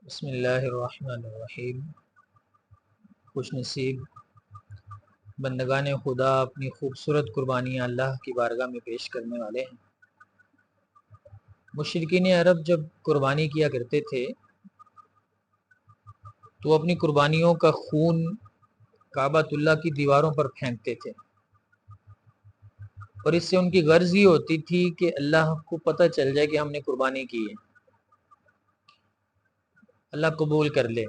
بسم اللہ الرحمن الرحیم۔ خوش نصیب بندگان خدا اپنی خوبصورت قربانیاں اللہ کی بارگاہ میں پیش کرنے والے ہیں۔ مشرکین عرب جب قربانی کیا کرتے تھے تو وہ اپنی قربانیوں کا خون کعبۃ اللہ کی دیواروں پر پھینکتے تھے، اور اس سے ان کی غرض یہ ہوتی تھی کہ اللہ کو پتہ چل جائے کہ ہم نے قربانی کی ہے، اللہ قبول کر لے۔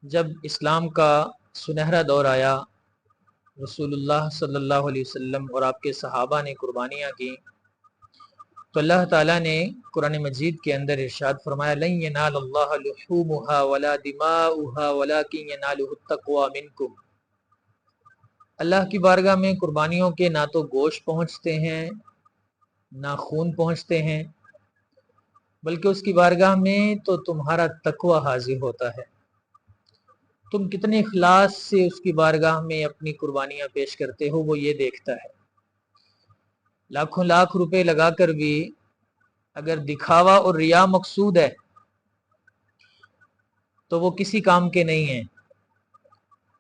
جب اسلام کا سنہرا دور آیا، رسول اللہ صلی اللہ علیہ وسلم اور آپ کے صحابہ نے قربانیاں کی، تو اللہ تعالیٰ نے قرآن مجید کے اندر ارشاد فرمایا لن ینال اللہ لحومها ولا دماؤها ولکن ینالہ التقوی منکم۔ اللہ کی بارگاہ میں قربانیوں کے نہ تو گوشت پہنچتے ہیں نہ خون پہنچتے ہیں، بلکہ اس کی بارگاہ میں تو تمہارا تقوی حاضر ہوتا ہے، تم کتنے اخلاص سے اس کی بارگاہ میں اپنی قربانیاں پیش کرتے ہو وہ یہ دیکھتا ہے۔ لاکھوں لاکھ روپے لگا کر بھی اگر دکھاوا اور ریا مقصود ہے تو وہ کسی کام کے نہیں ہیں،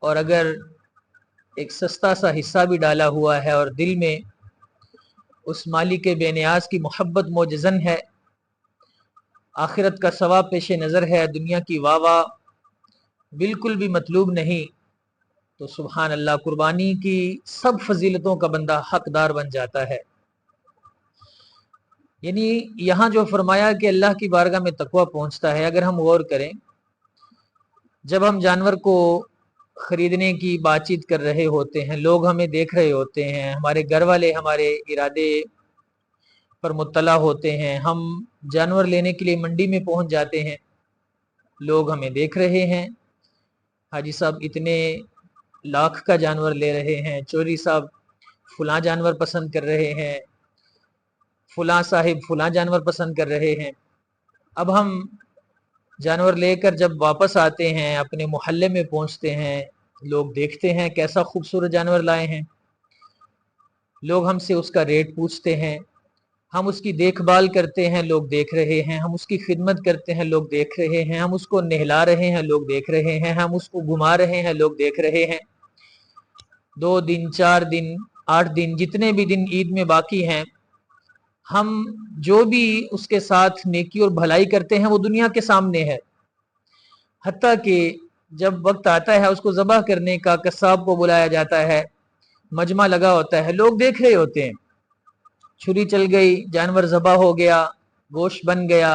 اور اگر ایک سستا سا حصہ بھی ڈالا ہوا ہے اور دل میں اس مالک بے نیاز کی محبت موجزن ہے، آخرت کا ثواب پیش نظر ہے، دنیا کی واہ واہ بالکل بھی مطلوب نہیں، تو سبحان اللہ قربانی کی سب فضیلتوں کا بندہ حقدار بن جاتا ہے۔ یعنی یہاں جو فرمایا کہ اللہ کی بارگاہ میں تقوی پہنچتا ہے، اگر ہم غور کریں، جب ہم جانور کو خریدنے کی بات چیت کر رہے ہوتے ہیں، لوگ ہمیں دیکھ رہے ہوتے ہیں، ہمارے گھر والے ہمارے ارادے پر مطلع ہوتے ہیں، ہم جانور لینے کے لیے منڈی میں پہنچ جاتے ہیں، لوگ ہمیں دیکھ رہے ہیں، حاجی صاحب اتنے لاکھ کا جانور لے رہے ہیں، چوری صاحب فلاں جانور پسند کر رہے ہیں، فلاں صاحب فلاں جانور پسند کر رہے ہیں۔ اب ہم جانور لے کر جب واپس آتے ہیں، اپنے محلے میں پہنچتے ہیں، لوگ دیکھتے ہیں کیسا خوبصورت جانور لائے ہیں، لوگ ہم سے اس کا ریٹ پوچھتے ہیں، ہم اس کی دیکھ بھال کرتے ہیں، لوگ دیکھ رہے ہیں، ہم اس کی خدمت کرتے ہیں، لوگ دیکھ رہے ہیں، ہم اس کو نہلا رہے ہیں، لوگ دیکھ رہے ہیں، ہم اس کو گھما رہے ہیں، لوگ دیکھ رہے ہیں۔ 2 دن 4 دن 8 دن جتنے بھی دن عید میں باقی ہیں، ہم جو بھی اس کے ساتھ نیکی اور بھلائی کرتے ہیں وہ دنیا کے سامنے ہے، حتیٰ کہ جب وقت آتا ہے اس کو ذبح کرنے کا، قصاب کو بلایا جاتا ہے، مجمع لگا ہوتا ہے، لوگ دیکھ رہے ہوتے ہیں، چھری چل گئی، جانور ذبح ہو گیا، گوشت بن گیا،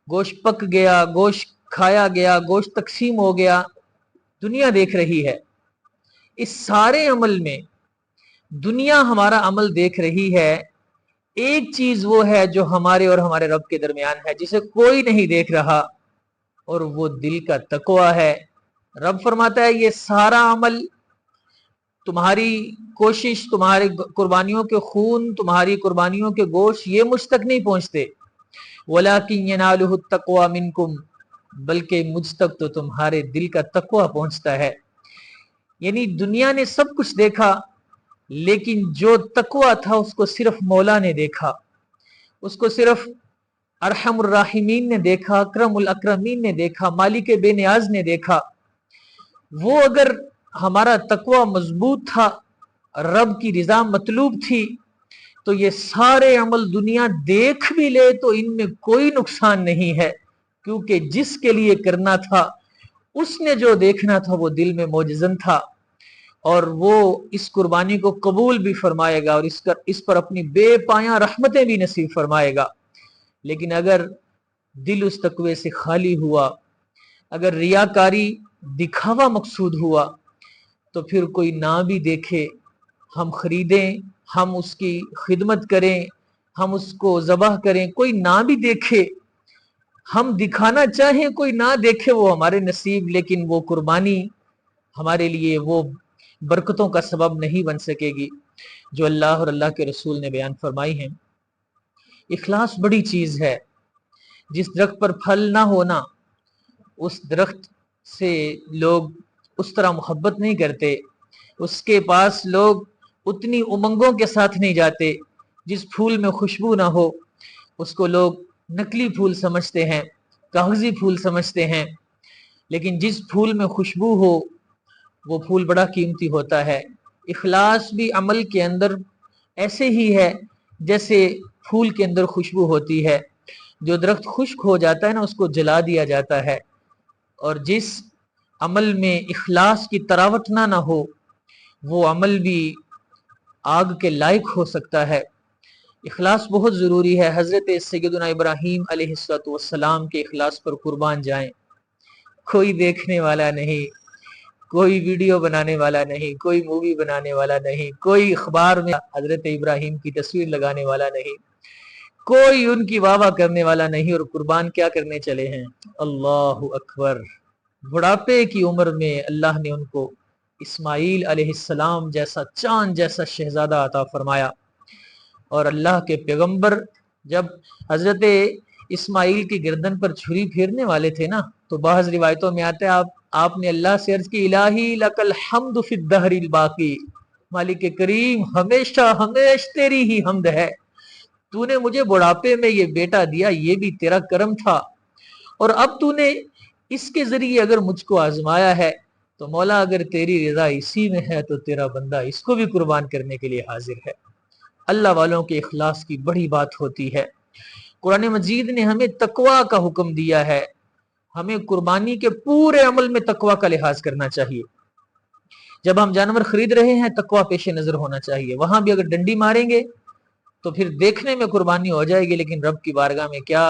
گوشت پک گیا، گوشت کھایا گیا، گوشت تقسیم ہو گیا، دنیا دیکھ رہی ہے۔ اس سارے عمل میں دنیا ہمارا عمل دیکھ رہی ہے، ایک چیز وہ ہے جو ہمارے اور ہمارے رب کے درمیان ہے، جسے کوئی نہیں دیکھ رہا، اور وہ دل کا تقوی ہے۔ رب فرماتا ہے یہ سارا عمل، تمہاری کوشش، تمہاری قربانیوں کے خون، تمہاری قربانیوں کے گوشت، یہ مجھ تک نہیں پہنچتے، وَلَكِنْ يَنَالُهُ التَّقْوَى مِنْكُمْ، بلکہ مجھ تک تو تمہارے دل کا تقوی پہنچتا ہے۔ یعنی دنیا نے سب کچھ دیکھا، لیکن جو تقوی تھا اس کو صرف مولا نے دیکھا، اس کو صرف ارحم الراحمین نے دیکھا، اکرم الاکرمین نے دیکھا، مالک بے نیاز نے دیکھا۔ وہ اگر ہمارا تقوی مضبوط تھا، رب کی رضا مطلوب تھی، تو یہ سارے عمل دنیا دیکھ بھی لے تو ان میں کوئی نقصان نہیں ہے، کیونکہ جس کے لیے کرنا تھا اس نے جو دیکھنا تھا وہ دل میں موجزن تھا، اور وہ اس قربانی کو قبول بھی فرمائے گا اور اس پر اپنی بے پایاں رحمتیں بھی نصیب فرمائے گا۔ لیکن اگر دل اس تقوی سے خالی ہوا، اگر ریاکاری دکھاوا مقصود ہوا، تو پھر کوئی نہ بھی دیکھے، ہم خریدیں، ہم اس کی خدمت کریں، ہم اس کو ذبح کریں، کوئی نہ بھی دیکھے، ہم دکھانا چاہیں کوئی نہ دیکھے، وہ ہمارے نصیب، لیکن وہ قربانی ہمارے لیے وہ برکتوں کا سبب نہیں بن سکے گی جو اللہ اور اللہ کے رسول نے بیان فرمائی ہیں۔ اخلاص بڑی چیز ہے۔ جس درخت پر پھل نہ ہونا، اس درخت سے لوگ اس طرح محبت نہیں کرتے، اس کے پاس لوگ اتنی امنگوں کے ساتھ نہیں جاتے، جس پھول میں خوشبو نہ ہو اس کو لوگ نکلی پھول سمجھتے ہیں، कागजी फूल समझते हैं, लेकिन जिस फूल में खुशबू हो वो फूल बड़ा कीमती होता है। इखलास भी अमल के अंदर ऐसे ही है जैसे फूल के अंदर खुशबू होती है। जो दरख्त खुश्क हो जाता है ना, उसको जला दिया जाता है, और जिस अमल में इखलास की तरावट ना हो वो अमल भी आग के लायक हो सकता है। इखलास बहुत ज़रूरी है। हज़रत सैयदना इब्राहीम अलैहिस्सलाम के इखलास पर कुर्बान जाएं। कोई देखने वाला नहीं, कोई वीडियो बनाने वाला नहीं, कोई मूवी बनाने वाला नहीं, कोई अखबार में हज़रत इब्राहीम की तस्वीर लगाने वाला नहीं, कोई उनकी वाह वाह करने वाला नहीं, और कुर्बान क्या करने चले हैं? अल्लाहु अकबर। बुढ़ापे की उम्र में अल्लाह ने उनको इस्माईल अलैहिस्सलाम जैसा चांद जैसा शहजादा अता फरमाया। और अल्लाह के पैगंबर जब हजरत इस्माईल की गर्दन पर छुरी फेरने वाले थे ना, तो बाज़ रिवायतों में आता है आपने अल्लाह से अर्ज की, इलाही लकल हम्दु फिद दहरिल बाकी, मालिक करीम हमेशा हमेश तेरी ही हम्द है। तूने मुझे बुढ़ापे में ये बेटा दिया, ये भी तेरा करम था, और अब तूने इसके जरिए अगर मुझको आजमाया है, तो मौला अगर तेरी रजा इसी में है तो तेरा बंदा इसको भी कुर्बान करने के लिए हाजिर है। अल्लाह वालों के इखलास की बड़ी बात होती है। कुरान मजीद ने हमें तकवा का हुक्म दिया है। हमें कुर्बानी के पूरे अमल में तकवा का लिहाज करना चाहिए। जब हम जानवर खरीद रहे हैं, तकवा पेश नजर होना चाहिए। वहां भी अगर डंडी मारेंगे तो फिर देखने में कुर्बानी हो जाएगी, लेकिन रब की बारगाह में क्या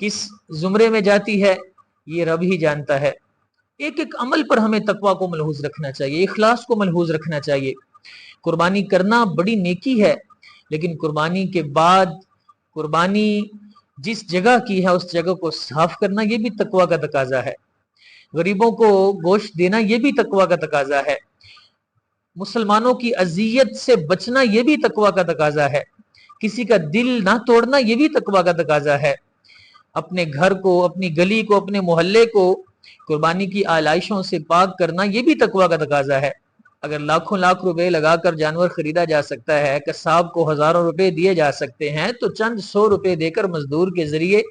किस जुमरे में जाती है ये रब ही जानता है। एक एक अमल पर हमें तकवा को मलहूज रखना चाहिए, इखलास को मलहूज रखना चाहिए। कुर्बानी करना बड़ी नेकी है, लेकिन कुर्बानी के बाद कुर्बानी जिस जगह की है उस जगह को साफ करना ये भी तकवा का तकाजा है। गरीबों को गोश्त देना ये भी तकवा का तकाजा है। मुसलमानों की अजियत से बचना ये भी तकवा का तकाजा है। किसी का दिल ना तोड़ना ये भी तकवा का तकाजा है। अपने घर को, अपनी गली को, अपने मोहल्ले को कुर्बानी की आलाइशों से पाक करना ये भी तकवा का तकाजा है। अगर लाखों लाख रुपए लगाकर जानवर खरीदा जा सकता है, कसाब को हजारों रुपए दिए जा सकते हैं, तो चंद 100 रुपए देकर मजदूर के जरिए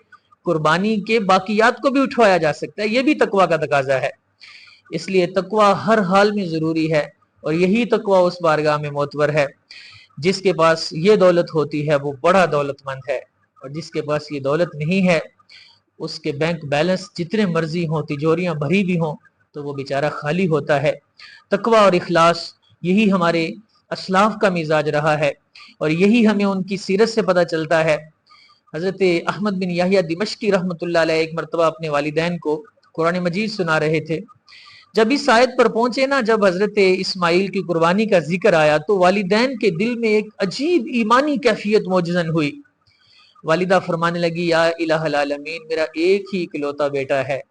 कुर्बानी के बाकियात को भी उठवाया जा सकता है। ये भी तकवा का तकाजा है। इसलिए तकवा हर हाल में जरूरी है, और यही तकवा उस बारगाह में मोतबर है। जिसके पास ये दौलत होती है वो बड़ा दौलतमंद है, और जिसके पास ये दौलत नहीं है, उसके बैंक बैलेंस जितने मर्जी हों, तिजोरियां भरी भी हों, तो वो बेचारा खाली होता है। तकवा और इखलास यही हमारे असलाफ का मिजाज रहा है, और यही हमें उनकी सीरत से पता चलता है। हजरत अहमद बिन याहिया दिमश्की रहमतुल्लाह अलैह एक मरतबा अपने वालिदैन को कुरान मजीद सुना रहे थे। जब इस आयत पर पहुंचे ना, जब हजरत इस्माइल की कुर्बानी का जिक्र आया, तो वालिदैन के दिल में एक अजीब ईमानी कैफियत मौजूद हुई। वालिदा फरमाने लगी, या इलाहल आलमीन, मेरा एक ही इकलौता बेटा है,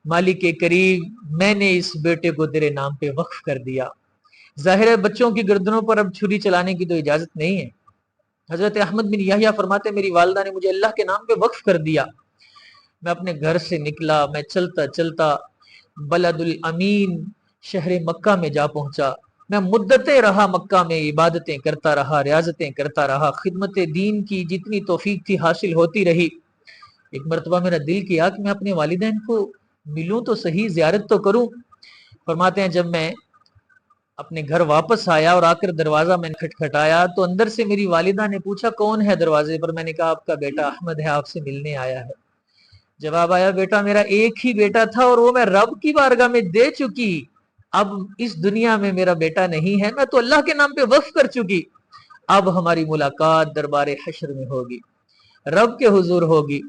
मालिक करीम, मैंने इस बेटे को तेरे नाम पे वक्फ कर दिया। जाहिर है बच्चों की गर्दनों पर अब छुरी चलाने की तो इजाजत नहीं है। हजरत अहमद बिन याहिया फरमाते, मेरी वालिदा ने मुझे अल्लाह के नाम पे वक्फ कर दिया। मैं अपने घर से निकला, मैं चलता चलता बलदुल अमीन शहर मक्का में जा पहुंचा। मैं मुद्दतें रहा मक्का में, इबादतें करता रहा, रियाजतें करता रहा, खिदमत दीन की जितनी तौफीक थी हासिल होती रही। एक मरतबा मेरा दिल किया कि मैं अपने वालिदैन को मिलूं तो सही, जियारत तो करूं। फरमाते हैं, जब मैं अपने घर वापस आया और आकर दरवाजा मैंने खटखटाया, तो अंदर से मेरी वालिदा ने पूछा, कौन है दरवाजे पर? मैंने कहा, आपका बेटा अहमद है, आपसे मिलने आया है। जवाब आया, बेटा मेरा एक ही बेटा था और वो मैं रब की बारगाह में दे चुकी। अब इस दुनिया में मेरा बेटा नहीं है, मैं तो अल्लाह के नाम पे वक्फ कर चुकी। अब हमारी मुलाकात दरबार हश्र में होगी, रब के हुजूर होगी।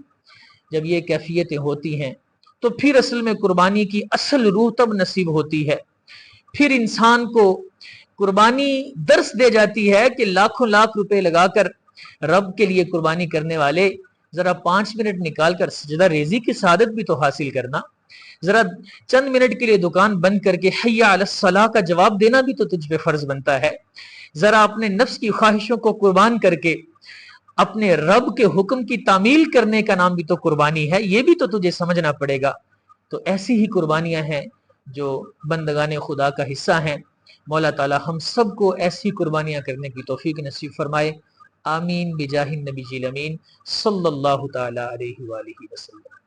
जब ये कैफियतें होती हैं तो फिर असल में कुर्बानी की असल रूह तब नसीब होती है। फिर इंसान को कुर्बानी दर्स दे जाती है कि लाखों लाख रुपए लगाकर रब के लिए कुर्बानी करने वाले, जरा 5 मिनट निकाल कर सजदा रेजी की सादत भी तो हासिल करना। जरा चंद मिनट के लिए दुकान बंद करके हय्या अलस सलाह का जवाब देना भी तो तुझ पे फर्ज बनता है। जरा अपने नफ्स की ख्वाहिशों को कुर्बान करके अपने रब के हुक्म की तामील करने का नाम भी तो कुर्बानी है, ये भी तो तुझे समझना पड़ेगा। तो ऐसी ही कुर्बानियां हैं जो बंदगाने खुदा का हिस्सा हैं। मौला ताला हम सबको ऐसी कुर्बानियां करने की तौफीक नसीब फरमाए। आमीन बिजाहिन नबी जिल अमीन सल्लल्लाहु ताला अलैहि वसल्लम।